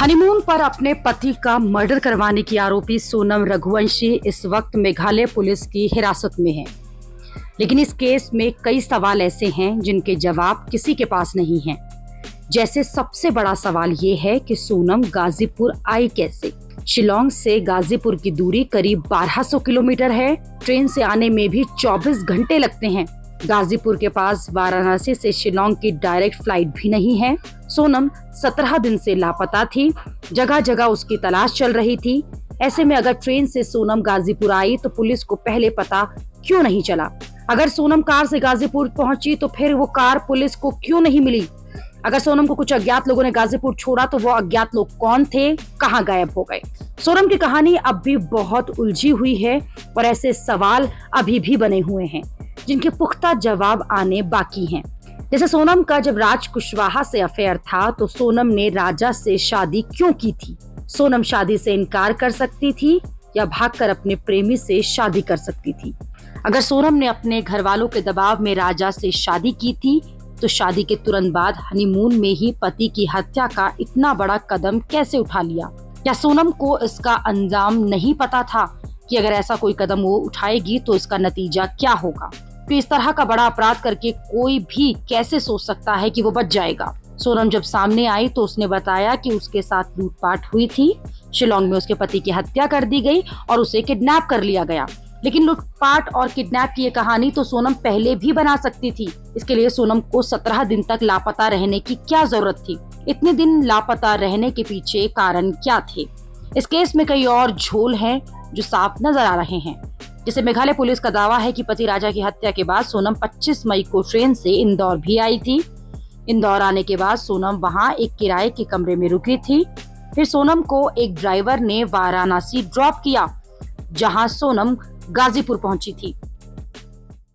Honeymoon पर अपने पति का मर्डर करवाने की आरोपी सोनम रघुवंशी इस वक्त मेघालय पुलिस की हिरासत में है। लेकिन इस केस में कई सवाल ऐसे हैं जिनके जवाब किसी के पास नहीं हैं। जैसे सबसे बड़ा सवाल ये है कि सोनम गाजीपुर आई कैसे। शिलोंग से गाजीपुर की दूरी करीब 1200 किलोमीटर है। ट्रेन से आने में भी 24 घंटे लगते हैं। गाजीपुर के पास वाराणसी से शिलोंग की डायरेक्ट फ्लाइट भी नहीं है। सोनम 17 दिन से लापता थी। जगह जगह उसकी तलाश चल रही थी। ऐसे में अगर ट्रेन से सोनम गाजीपुर आई तो पुलिस को पहले पता क्यों नहीं चला? अगर सोनम कार से गाजीपुर पहुंची तो फिर वो कार पुलिस को क्यों नहीं मिली? अगर सोनम को कुछ अज्ञात लोगों ने गाजीपुर छोड़ा तो वो अज्ञात लोग कौन थे, कहां गायब हो गए? सोनम की कहानी अब भी बहुत उलझी हुई है और ऐसे सवाल अभी भी बने हुए हैं जिनके पुख्ता जवाब आने बाकी हैं। जैसे सोनम का जब राज कुशवाहा से अफेयर था तो सोनम ने राजा से शादी क्यों की थी? सोनम शादी से इनकार कर सकती थी या भागकर अपने प्रेमी से शादी कर सकती थी? अगर सोनम ने अपने घर वालों के दबाव में राजा से शादी की थी तो शादी के तुरंत बाद हनीमून में ही पति की हत्या का इतना बड़ा कदम कैसे उठा लिया? क्या सोनम को इसका अंजाम नहीं पता था कि अगर ऐसा कोई कदम वो उठाएगी तो इसका नतीजा क्या होगा? तो इस तरह का बड़ा अपराध करके कोई भी कैसे सोच सकता है कि वो बच जाएगा? सोनम जब सामने आई तो उसने बताया कि उसके साथ लूटपाट हुई थी। शिलोंग में उसके पति की हत्या कर दी गई और उसे किडनैप कर लिया गया। लेकिन लूटपाट और किडनैप की ये कहानी तो सोनम पहले भी बना सकती थी। इसके लिए सोनम को 17 दिन तक लापता रहने की क्या जरूरत थी? इतने दिन लापता रहने के पीछे कारण क्या थे? इस केस में कई और झोल हैं जो साफ नजर आ रहे हैं। जैसे मेघालय पुलिस का दावा है कि पति राजा की हत्या के बाद सोनम 25 मई को ट्रेन से इंदौर भी आई थी। इंदौर आने के बाद सोनम वहां एक किराए के कमरे में रुकी थी। फिर सोनम को एक ड्राइवर ने वाराणसी ड्रॉप किया, जहां सोनम गाजीपुर पहुंची थी।